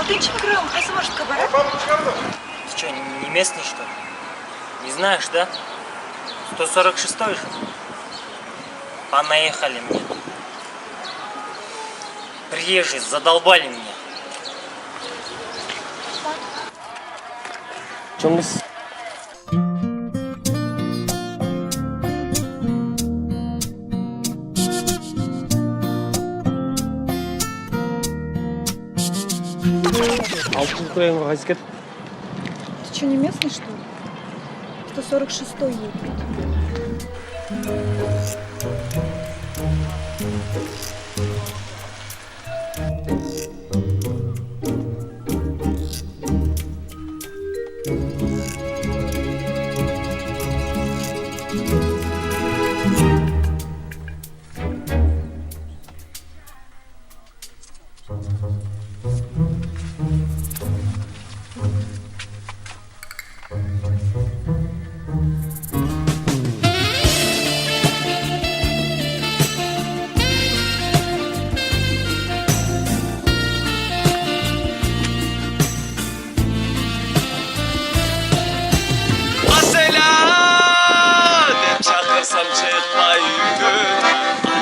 6 микрорайон кайсы маршрутка барат? Ты что, не местный, что ли? Не знаешь, да? 146-й же. Понаехали мне. Приезжие задолбали меня. Чоңгыз. Алтын микрорайонга кайсы кетип? Ты что, не местный, что ли? 146-й едет. Çıkmay gün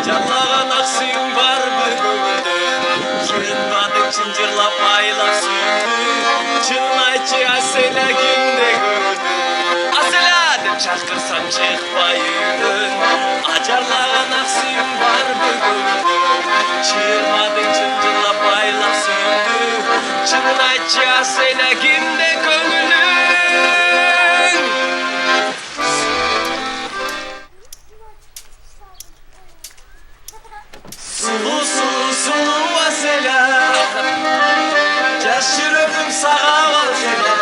Acarlağın aksın var bir gönlün Çınladık çıncırlap aylap sürdü Çınlayçı asela kimde gördün Asela dem çakırsam çıkmay gün Acarlağın aksın var bir gönlün Çınladık çıncırlap aylap sürdü Çınlayçı asela kimde gönlün Sulu asela Yaşırırım sağa asela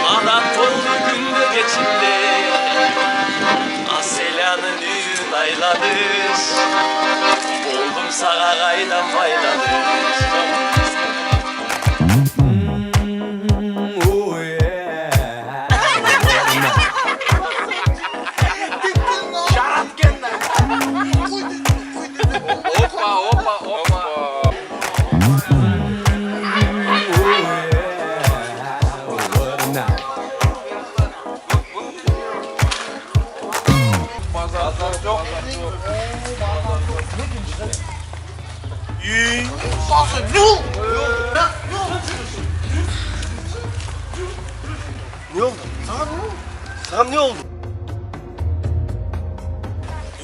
Adat oldu günde geçinde Asela'nın düğün aylamış Oldum sağa kaydan faydamış Ne oldu? Sana ne oldu?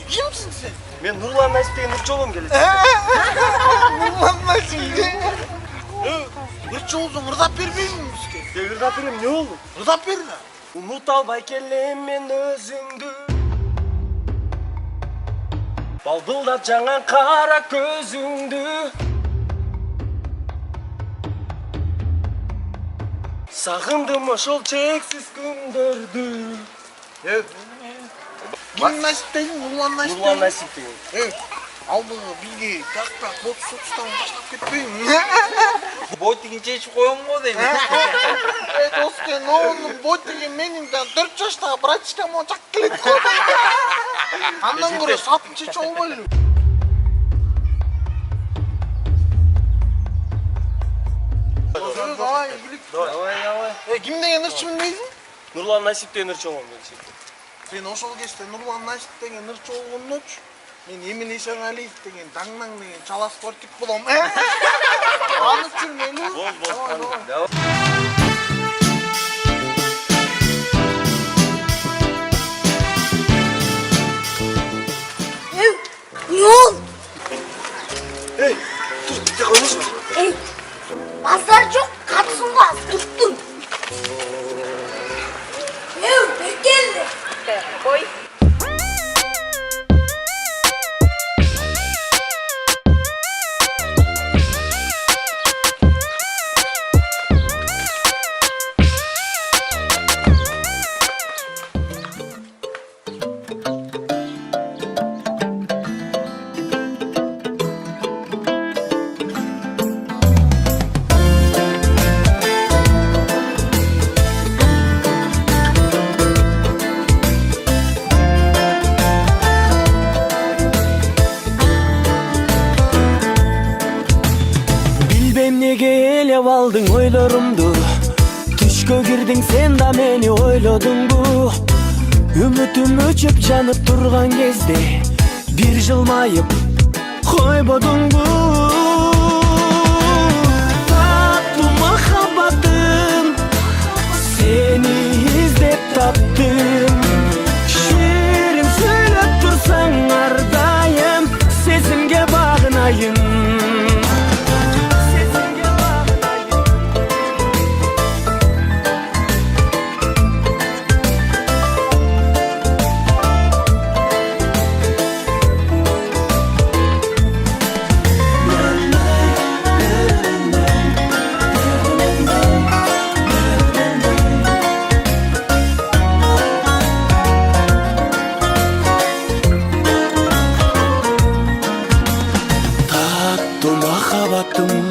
Kimsin sen? Ben Nurlan Nasip деген Nurçoğlu'm gelecek. Nurlan Nasip de. Nurçoğlu'nu ırдап бербеймін бізге. Ырдап берем, ne oldu? Ырдап бер да. Umut alбай келем мен өзүңдү. Балбылдап жаңа кара көзүңдү. Сагындым ошол чексиз күндөрдү. Ким Насип деген? Нурлан Насип. Нурлан Насип деген. Ал бұны бізге тақ-тақ бот соғыстан таштап кетпейін. Бот деген чечіп қойым ғой деймін. Достен, оның бот деген менің 4 жаштағы братчикам жақ келеді ғой. Андан көрі сатын чечіп олмайлы. Давай, билік. Давай. Ким деген ырчымын дейсің? Нурлан Насип деген Нурчоğlu'м gelecek. Сен ошол кезде Нурлан Насип деген Нурчоğlu'ночу, мен Эмин Эсенғалиев деген Даңнан деген чала спортик болом. Анып жүрмелі. Бол. Ne oldu? Ey, dur, bir dakika konuşma. Pazar çok katsınmaz, tuttun. Ne geldi? Ой. Bilmem nege жеп алдың ойлорумду, түшкө кирдиң сен да мени ойлодуңбу? Үмүтүм өчүп жанып турган кезде бир жылмайып койбодуңбу? Таттуу махаббатым, сени издеп таптым. Шерин сөйлөп турсаң ар дайым, сезимге багынайын. Махаббатым